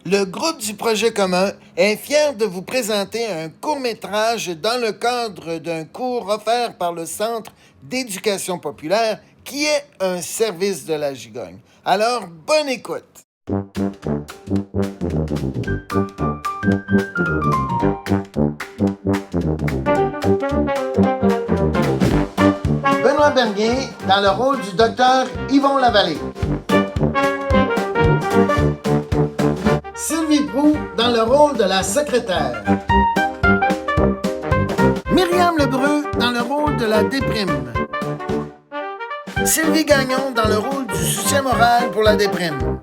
Le groupe du projet commun est fier de vous présenter un court-métrage dans le cadre d'un cours offert par le Centre d'éducation populaire qui est un service de la Gigogne. Alors, bonne écoute! Benoît Bernier dans le rôle du docteur Yvon Lavallée. Sylvie Proulx dans le rôle de la secrétaire. Myriam Lebreu dans le rôle de la déprime. Sylvie Gagnon dans le rôle du soutien moral pour la déprime.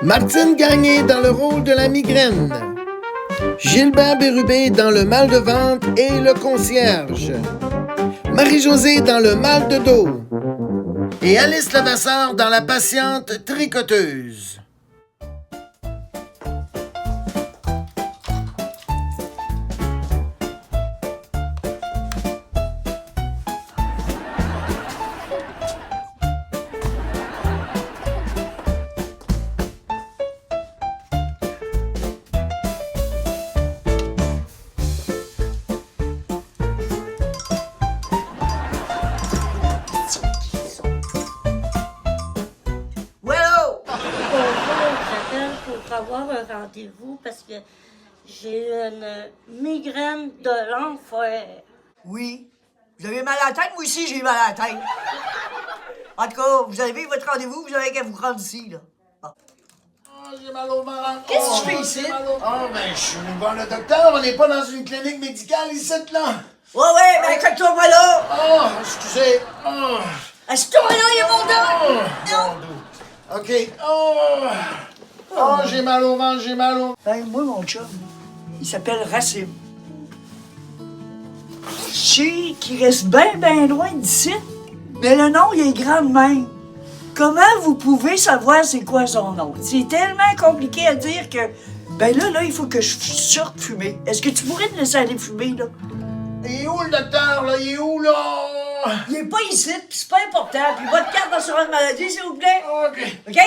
Martine Gagné dans le rôle de la migraine. Gilbert Bérubé dans le mal de ventre et le concierge. Marie-Josée dans le mal de dos. Et Alice Levasseur dans la patiente tricoteuse. Avoir un rendez-vous parce que j'ai une migraine de l'enfer. Oui. Vous avez mal à la tête? Moi aussi, j'ai mal à la tête. En tout cas, vous avez votre rendez-vous, vous avez qu'à vous rendre ici, là. Bon. Oh, j'ai mal au ventre. Qu'est-ce que tu fais ici? Je suis venu voir le docteur. On n'est pas dans une clinique médicale ici, là. Ouais, mais accroche-toi pas là. Oh, excusez. Oh. Assieds-toi là, il y a mon dos. Non. OK. Oh, j'ai mal au ventre, j'ai mal au... Ben, moi, mon chum, il s'appelle Racine. Je sais qu'il reste bien loin d'ici, mais le nom, il est grand de même. Comment vous pouvez savoir c'est quoi son nom? C'est tellement compliqué à dire que... Ben là, il faut que je sorte fumer. Est-ce que tu pourrais me laisser aller fumer, là? Il est où, le docteur, là? Il est où, là? Il est pas ici, puis c'est pas important. Puis votre carte d'assurance maladie, s'il vous plaît. OK. OK?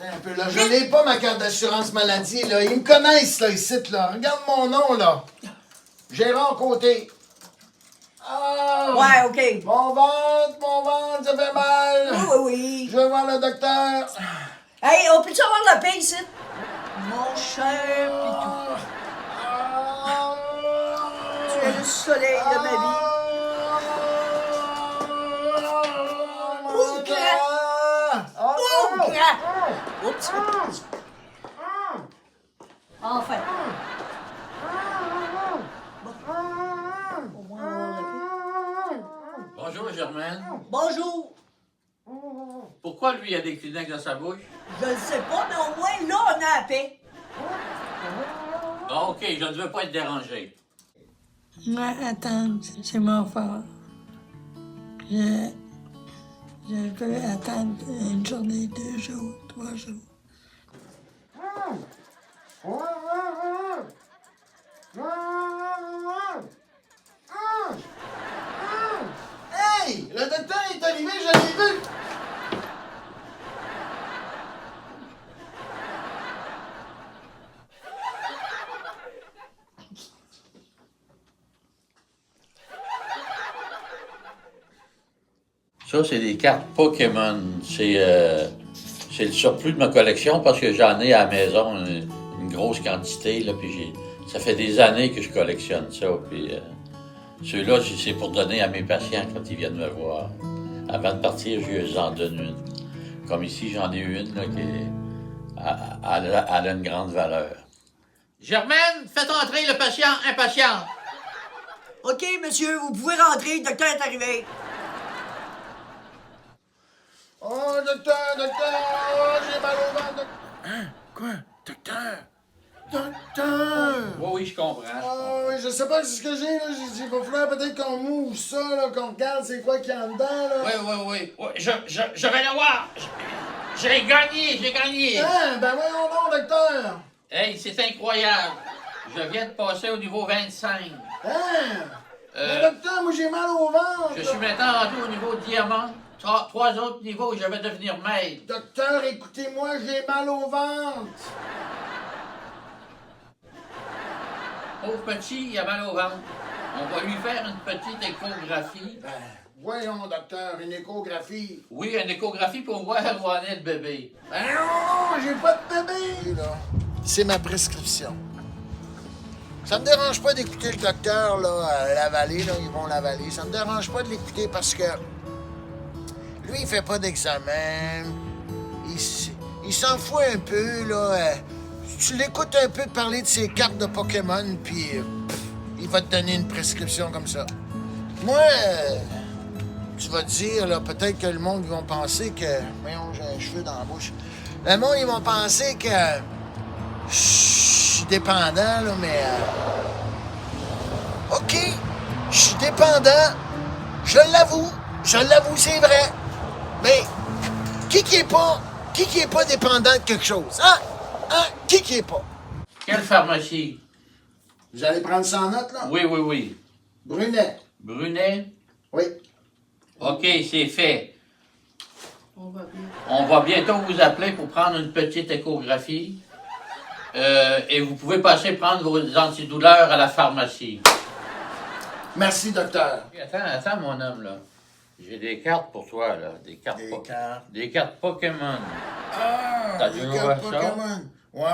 Un peu, là. Je n'ai pas ma carte d'assurance maladie, là. Ils me connaissent, là, ici, là. Regarde mon nom, là. Gérard Côté. Ah! Ouais, OK. Mon ventre, ça fait mal. Oui. Je vais voir le docteur. Hey, on peut-tu avoir la paix ici? Mon cher Pitou. Tu es le soleil de ma vie. Oh, grand! Oh, grand! Oups! Enfin. Au moins, on va avoir la paix. Bonjour, Germaine. Bonjour! Pourquoi lui a des Kleenex dans sa bouche? Je ne sais pas, mais au moins, là, on a la paix. Ah, OK, je ne veux pas être dérangé. Moi, attendre, c'est mon fort. Je peux attendre une journée, 2 jours, 3 jours. Hey! Le docteur est arrivé, je l'ai vu! Ça, c'est des cartes Pokémon. C'est le surplus de ma collection parce que j'en ai à la maison une grosse quantité. Là, puis ça fait des années que je collectionne ça. Puis ceux-là, c'est pour donner à mes patients quand ils viennent me voir. Avant de partir, je en donne une. Comme ici, j'en ai une là, elle a une grande valeur. Germaine, faites entrer le patient impatient. OK, monsieur, vous pouvez rentrer, le docteur est arrivé. Oh, docteur, j'ai mal au ventre. Hein? Quoi? Docteur? Oui, je comprends. Oui, je sais pas ce que j'ai, là. Il va falloir peut-être qu'on mouve ça, là, qu'on regarde c'est quoi qu'il y a en dedans, là. Oui. Je vais le voir. J'ai gagné. Hein? Ben voyons donc, docteur. Hey, c'est incroyable. Je viens de passer au niveau 25. Hein? Mais docteur, moi j'ai mal au ventre. Je suis maintenant rendu au niveau diamant. trois autres niveaux, je vais devenir maître. Docteur, écoutez-moi, j'ai mal au ventre. Pauvre petit, il a mal au ventre. On va lui faire une petite échographie. Ben, voyons, docteur, une échographie. Oui, une échographie pour voir où en est le bébé. Ben non, j'ai pas de bébé, là. C'est ma prescription. Ça me dérange pas d'écouter le docteur, là, l'avaler, là, ils vont l'avaler. Ça me dérange pas de l'écouter parce que lui, il fait pas d'examen. Il s'en fout un peu, là. Tu l'écoutes un peu parler de ses cartes de Pokémon, puis il va te donner une prescription comme ça. Moi, tu vas te dire, là, peut-être que le monde, ils vont penser que... Voyons, j'ai un cheveu dans la bouche. Le monde, ils vont penser que... Je suis dépendant, là, mais... OK, je suis dépendant. Je l'avoue, c'est vrai. Mais qui est pas dépendant de quelque chose, hein? Hein? Qui est pas? Quelle pharmacie? Vous allez prendre ça en note, là? Oui, oui, oui. Brunet. Brunet? Oui. OK, c'est fait. On va bientôt vous appeler pour prendre une petite échographie. Et vous pouvez passer prendre vos antidouleurs à la pharmacie. Merci, docteur. Attends, mon homme, là. J'ai des cartes pour toi, là. Des cartes Pokémon. Ah, T'as des déjà cartes vu ça? Pokémon. Ouais,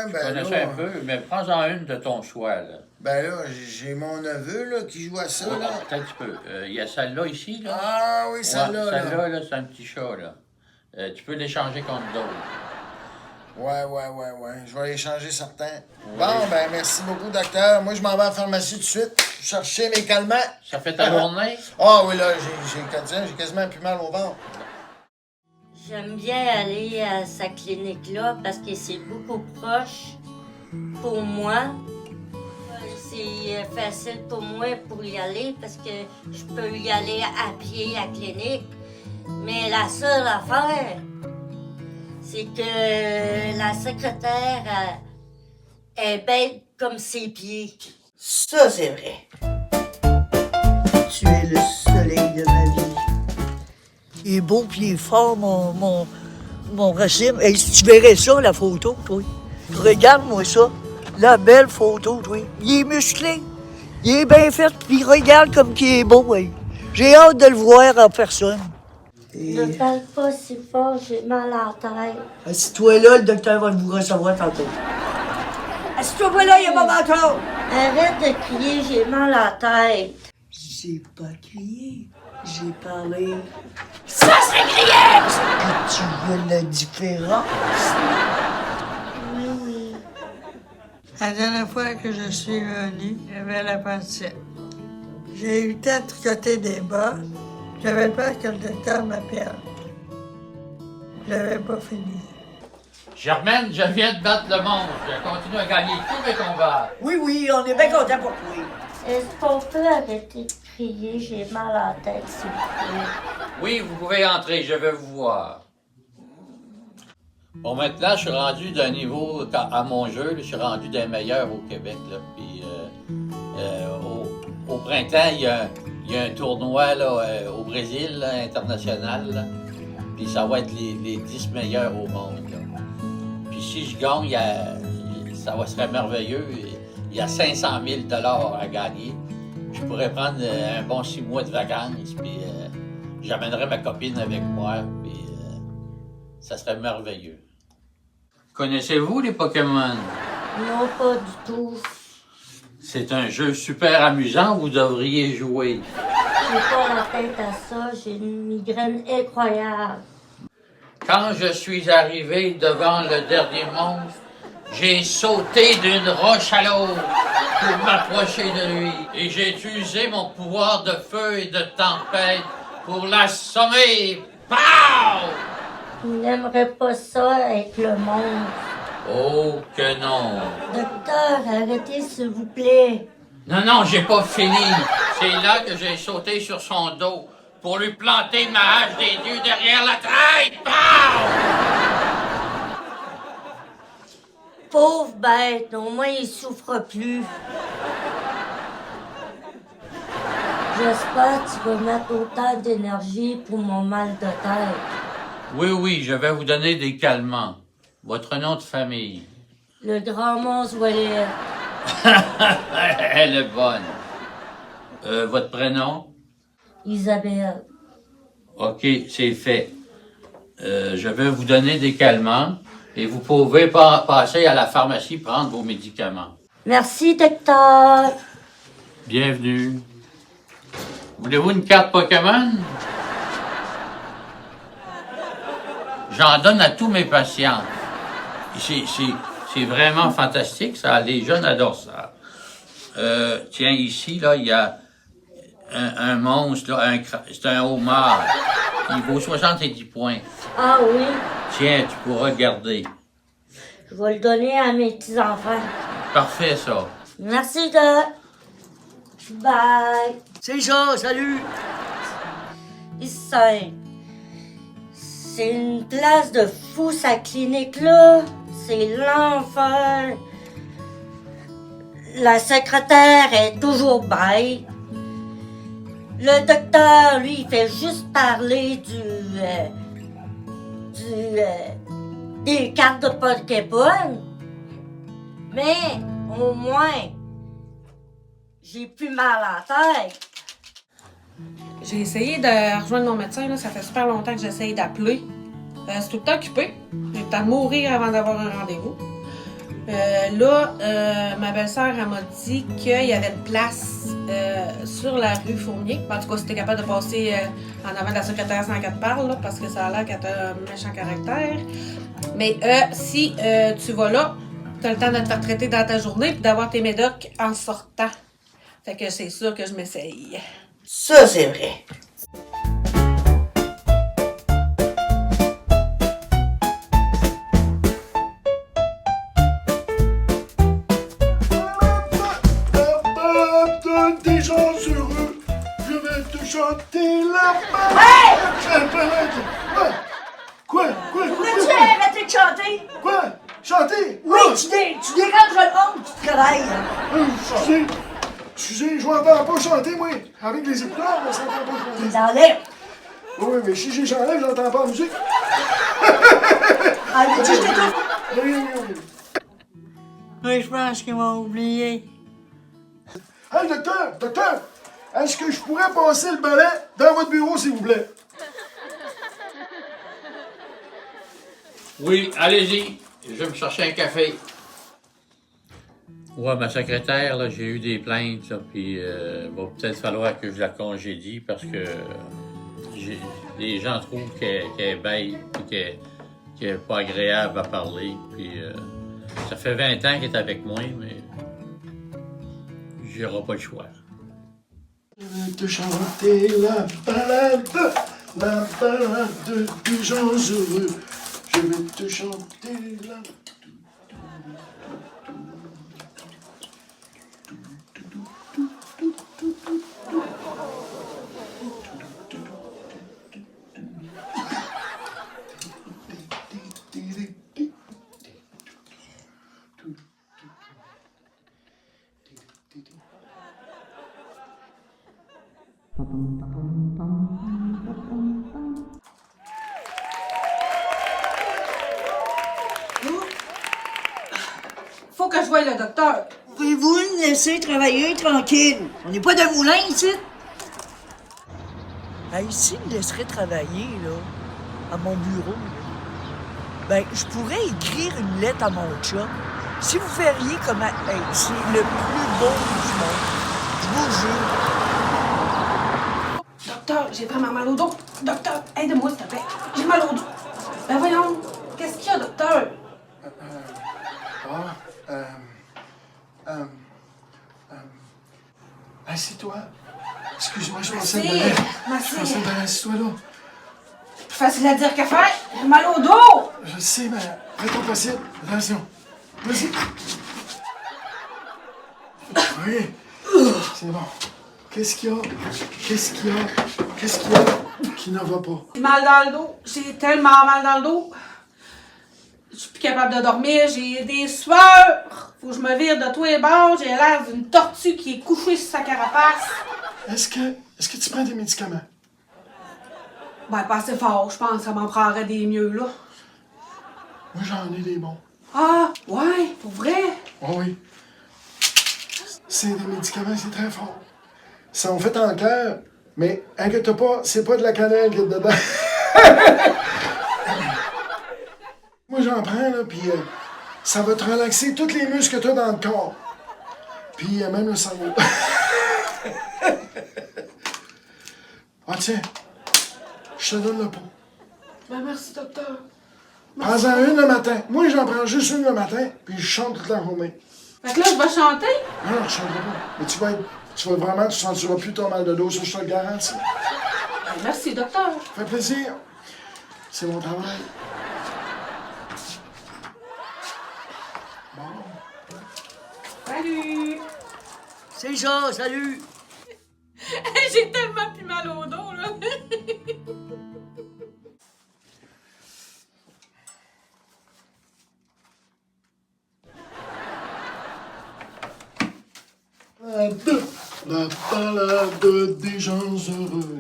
Je ben connais ça là... un peu, mais prends-en une de ton choix, là. Ben là, j'ai mon neveu, là, qui joue à ça, Oui, là. attends un petit peu. Il y a celle-là ici, là. Ah oui, celle-là, Ouais, là. celle-là, là, c'est un petit chat, là. Tu peux l'échanger contre d'autres. Ouais. Je vais aller changer certains. Bon, ben merci beaucoup, docteur. Moi, je m'en vais à la pharmacie tout de suite. Chercher mes calmants. Ça fait ta journée? Ah oui, là, j'ai quasiment plus mal au ventre. J'aime bien aller à sa clinique-là parce que c'est beaucoup proche pour moi. C'est facile pour moi pour y aller parce que je peux y aller à pied à la clinique. Mais la seule affaire, c'est que la secrétaire est bête comme ses pieds. Ça, c'est vrai. Tu es le soleil de ma vie. Il est beau puis il est fort, mon racine. Hey, si tu verrais ça, la photo, toi. Regarde-moi ça. La belle photo, toi. Il est musclé. Il est bien fait, puis regarde comme il est beau, hey. J'ai hâte de le voir en personne. Ne parle pas si fort, j'ai mal à la tête. Assis-toi là, le docteur va vous recevoir tantôt. Assis-toi pas là, il y a pas encore. Arrête de crier, j'ai mal à la tête. J'ai pas crié, j'ai parlé. Ça, c'est crier! Est-ce que tu veux la différence? Oui. La dernière fois que je suis venue, j'avais l'appendicite. J'ai eu le temps de tricoter des bas. J'avais peur que le docteur m'appelle. J'avais pas fini. Germaine, je viens de battre le monde. Je continue à gagner tous mes combats. Oui, on est bien contents pour toi. Est-ce qu'on peut arrêter de crier, j'ai mal à la tête, s'il vous plaît? Oui, vous pouvez entrer, je vais vous voir. Bon, maintenant, je suis rendu d'un niveau, à mon jeu, là, je suis rendu des meilleurs au Québec. Là, puis, au printemps, il y a un tournoi là, au Brésil, là, international. Là, puis ça va être les 10 meilleurs au monde. Là. Puis si je gagne, ça serait merveilleux. Il y a 500 000 $ à gagner. Je pourrais prendre un bon 6 mois de vacances, puis j'amènerais ma copine avec moi, puis ça serait merveilleux. Connaissez-vous les Pokémon? Non, pas du tout. C'est un jeu super amusant, vous devriez jouer. J'ai pas la tête à ça, j'ai une migraine incroyable. Quand je suis arrivé devant le dernier monstre, j'ai sauté d'une roche à l'autre pour m'approcher de lui. Et j'ai utilisé mon pouvoir de feu et de tempête pour l'assommer. Pow! Je n'aimerais pas ça avec le monde. Oh que non! Docteur, arrêtez s'il vous plaît. Non, j'ai pas fini. C'est là que j'ai sauté sur son dos pour lui planter ma hache des dieux derrière la tête. Pow! Pauvre bête, au moins il souffre plus. J'espère que tu vas mettre autant d'énergie pour mon mal de tête. Oui, je vais vous donner des calmants. Votre nom de famille. Le grand monstre Wallet. Elle est bonne. Votre prénom? Isabelle. OK, c'est fait. Je vais vous donner des calmants et vous pouvez passer à la pharmacie prendre vos médicaments. Merci, docteur. Bienvenue. Voulez-vous une carte Pokémon? J'en donne à tous mes patients. C'est vraiment fantastique, ça. Les jeunes adorent ça. Tiens, ici, là, il y a un monstre, là, c'est un homard. Il vaut 70 points. Ah oui, Tiens, tu pourras le garder. je vais le donner à mes petits-enfants. Parfait, ça. Merci, Doc. Bye. C'est ça, salut! Ici, c'est une place de fou, sa clinique-là. C'est l'enfer. La secrétaire est toujours bête. Le docteur, lui, il fait juste parler des cartes de Pokémon. Mais, au moins, j'ai plus mal à la tête. J'ai essayé de rejoindre mon médecin, là, ça fait super longtemps que j'essaye d'appeler. C'est tout le temps occupé. J'ai le temps de mourir avant d'avoir un rendez-vous. Ma belle-sœur, elle m'a dit qu'il y avait une place sur la rue Fournier. En tout cas, si t'es capable de passer en avant de la secrétaire sans qu'elle te parle, là, parce que ça a l'air qu'elle a un méchant caractère. Mais si tu vas là, t'as le temps de te faire traiter dans ta journée et d'avoir tes médocs en sortant. Fait que c'est sûr que je m'essaye. Ça, c'est vrai. Des gens heureux, je vais te chanter la balade. Quoi? Pourrais-tu arrêter de chanter? Quoi? Chanter? Oui, tu déranges le monde qui travaille. Excusez, je m'entends pas chanter, moi. Avec les écouteurs, on s'entend pas chanter. Tu l'enlèves. Oui, mais si j'enlève, j'entends pas la musique. Allez, je t'écoute. Oui. Oui, je pense qu'ils m'ont oublié. Hey, docteur, est-ce que je pourrais passer le balai dans votre bureau, s'il vous plaît? Oui, allez-y. Je vais me chercher un café. Ouais, ma secrétaire, là, j'ai eu des plaintes, là, puis va peut-être falloir que je la congédie parce que les gens trouvent qu'elle est bête, puis qu'elle est pas agréable à parler, puis ça fait 20 ans qu'elle est avec moi, mais j'aurai pas le choix. Je vais te chanter la balade des gens heureux. Je vais te chanter la... Faut que je voie le docteur. Pouvez-vous me laisser travailler tranquille? On n'est pas de moulin ici. Ben, s'il me laisserait travailler, là, à mon bureau, là, ben, je pourrais écrire une lettre à mon chat. Si vous feriez comme... Hey, c'est le plus beau du monde. Je vous jure. Docteur, j'ai vraiment mal au dos. Docteur, aide-moi, s'il te plaît. J'ai mal au dos. Ben voyons, qu'est-ce qu'il y a, docteur? Assieds-toi. Excuse-moi, je pensais Merci. de Merci. Je pensais de assieds-toi là. Plus facile à dire qu'à faire. J'ai mal au dos. Je sais, mais fais ton possible. Attention. Vas-y. Oui. C'est bon. Qu'est-ce qu'il y a? Qu'est-ce qu'il y a qui ne va pas? J'ai mal dans le dos. J'ai tellement mal dans le dos. Je suis plus capable de dormir. J'ai des sueurs. Faut que je me vire de tous les bords. J'ai l'air d'une tortue qui est couchée sur sa carapace. Est-ce que est-ce que tu prends tes médicaments? Ben, pas assez fort, je pense. Ça m'en prendrait des mieux, là. Moi, j'en ai des bons. Ah, ouais, pour vrai? Oh oui. C'est des médicaments, c'est très fort. Ils sont faits en cœur, mais inquiète pas, c'est pas de la cannelle qu'il y a dedans. Moi, j'en prends, là, puis ça va te relaxer tous les muscles que tu as dans le corps. Puis même le cerveau. Ah, tiens, je te donne le pot. Ben, merci, docteur. Prends-en une le matin. Moi, j'en prends juste une le matin, puis je chante toute la journée. Fait que là, je vais chanter. Non, je chanterai pas. Mais tu vas vraiment, tu sentiras plus ton mal de dos, ça, je te le garantis. Ben, merci, docteur. Ça fait plaisir. C'est mon travail. Salut! C'est ça, salut! J'ai tellement plus mal au dos, là. La balade des gens heureux.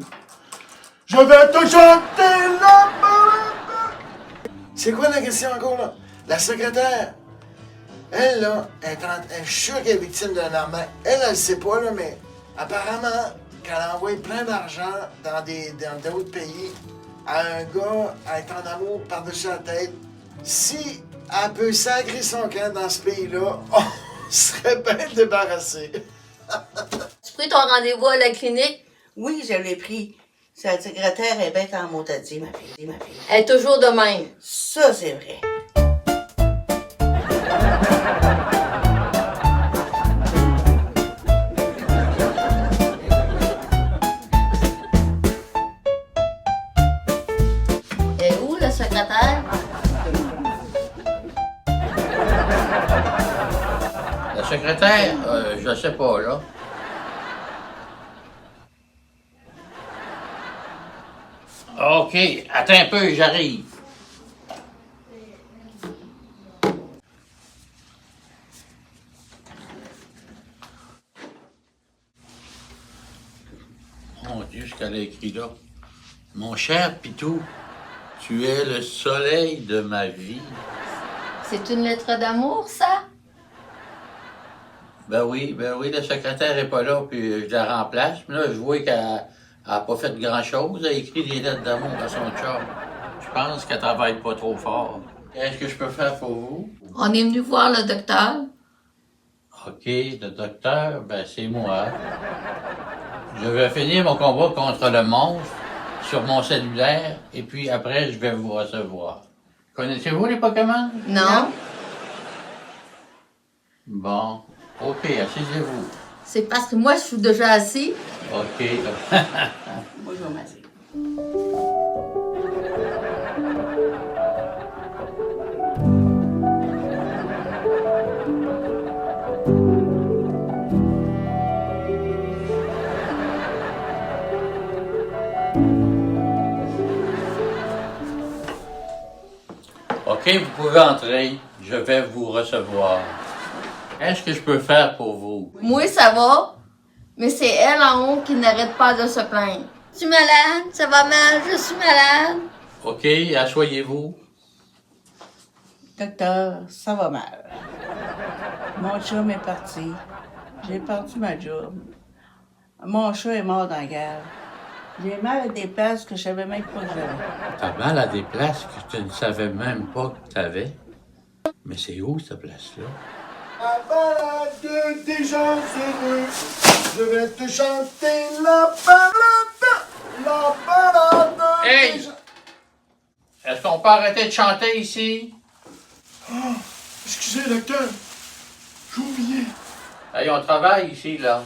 Je vais te chanter la balade. C'est quoi la question encore, là? La secrétaire, elle, là, je suis sûr qu'elle est victime d'un arnaque. Elle le sait pas, là, mais apparemment, qu'elle a envoyé plein d'argent dans d'autres pays à un gars à être en amour par-dessus la tête. Si elle peut sacrer son camp dans ce pays-là, on serait bien débarrassé. Tu pris ton rendez-vous à la clinique? Oui, je l'ai pris. Sa secrétaire est bête en motadie, ma fille. Elle est toujours de même. Ça, c'est vrai. Elle est où, la secrétaire? La secrétaire, je sais pas, là. OK, attends un peu, j'arrive. Mon Dieu, ce qu'elle a écrit là. Mon cher Pitou, tu es le soleil de ma vie. C'est une lettre d'amour, ça? Ben oui, la secrétaire est pas là, puis je la remplace. Mais là, je vois qu'elle n'a pas fait grand-chose. Elle a écrit des lettres d'amour à son chum. Je pense qu'elle travaille pas trop fort. Qu'est-ce que je peux faire pour vous? On est venu voir le docteur. OK, le docteur, ben c'est moi. Je vais finir mon combat contre le monstre sur mon cellulaire, et puis après, je vais vous recevoir. Connaissez-vous les Pokémon? Non? Bon. OK, asseyez-vous. C'est parce que moi, je suis déjà assis. OK. Moi, je vais m'asseoir. OK, vous pouvez entrer. Je vais vous recevoir. Qu'est-ce que je peux faire pour vous? Moi, ça va. Mais c'est elle en haut qui n'arrête pas de se plaindre. Je suis malade, ça va mal, je suis malade. OK, asseyez-vous. Docteur, ça va mal. Mon chum est parti. J'ai perdu ma job. Mon chat est mort dans la guerre. J'ai mal à des places que je savais même pas que j'avais. T'as mal à des places que tu ne savais même pas que t'avais. Mais c'est où, cette place-là? La balade des gens heureux. Je vais te chanter la balade. La balade Hey! des gens... Est-ce qu'on peut arrêter de chanter ici? Oh, excusez, docteur. J'ai oublié. Hey, on travaille ici, là.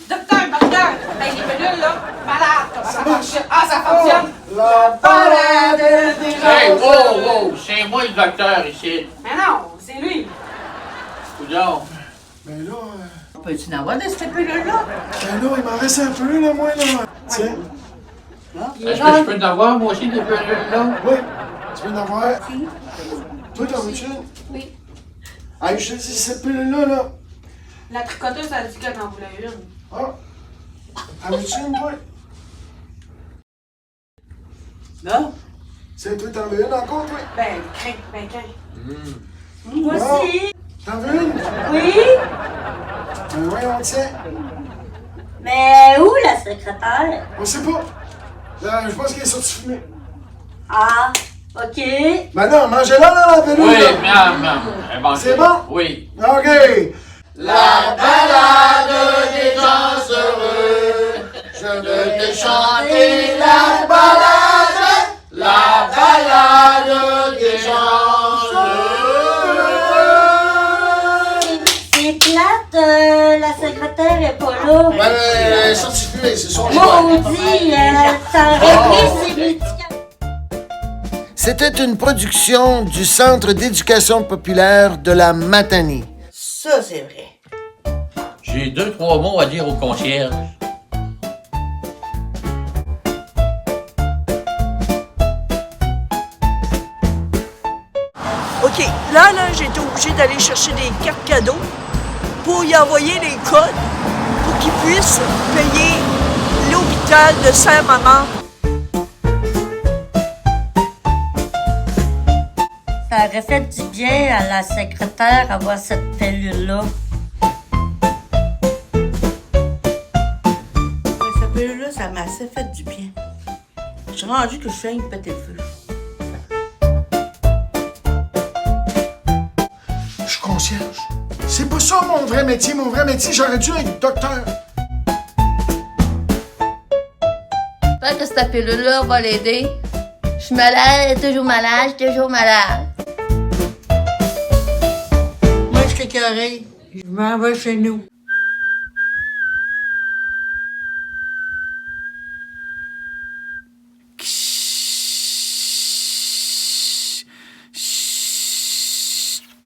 Docteur, hey, les pilules, là, malade. Ça marche. Ah, ça fonctionne. La balade des gens Hey, heureux. wow! C'est moi le docteur ici. Mais non, c'est lui. Coudonc. Ben là, Peux-tu en avoir de cette pilule-là? il m'en reste un peu, là, moi, là. Tiens. Est-ce que je peux en avoir, moi aussi, des pilules, là? Oui, tu peux en avoir. Toi, t'en veux-tu une? Oui. Ah, je te dis, cette pilule-là, là. La tricoteuse a dit qu'elle en voulait une. Ah, En veux-tu une, toi? Là? C'est toi, t'en veux une encore, toi? Ben, crains, ben, crains. Moi aussi. T'en veux une? Oui. Ben voyons, tiens. Mais où la secrétaire? On sait pas. Je pense qu'elle est sortie fumer. Ah, OK. Ben non, mangez-la dans la pelule. Oui, là. miam. C'est bon? Oui. OK. La balade des gens heureux. Je veux te chanter la balade des gens heureux. C'est plate, la secrétaire est pas là. Ben, elle est sortie fumer, c'est son choix. Maudit, ça aurait pris ses médicaments. C'était une production du Centre d'éducation populaire de la Matanie. Ça, c'est vrai. J'ai 2-3 mots à dire au concierge. OK, là, j'ai été obligée d'aller chercher des cartes cadeaux pour y envoyer les codes pour qu'ils puissent payer l'hôpital de Saint-Maman. Ça aurait fait du bien à la secrétaire avoir cette pilule-là. Cette pilule-là, ça m'a assez fait du bien. Je suis rendue que je suis une péter le feu. Je suis concierge. C'est pas ça mon vrai métier. Mon vrai métier, j'aurais dû être docteur. J'espère que cette pilule-là va l'aider. Je suis malade, toujours malade, toujours malade. Moi, je suis écœurée. Je m'en vais chez nous.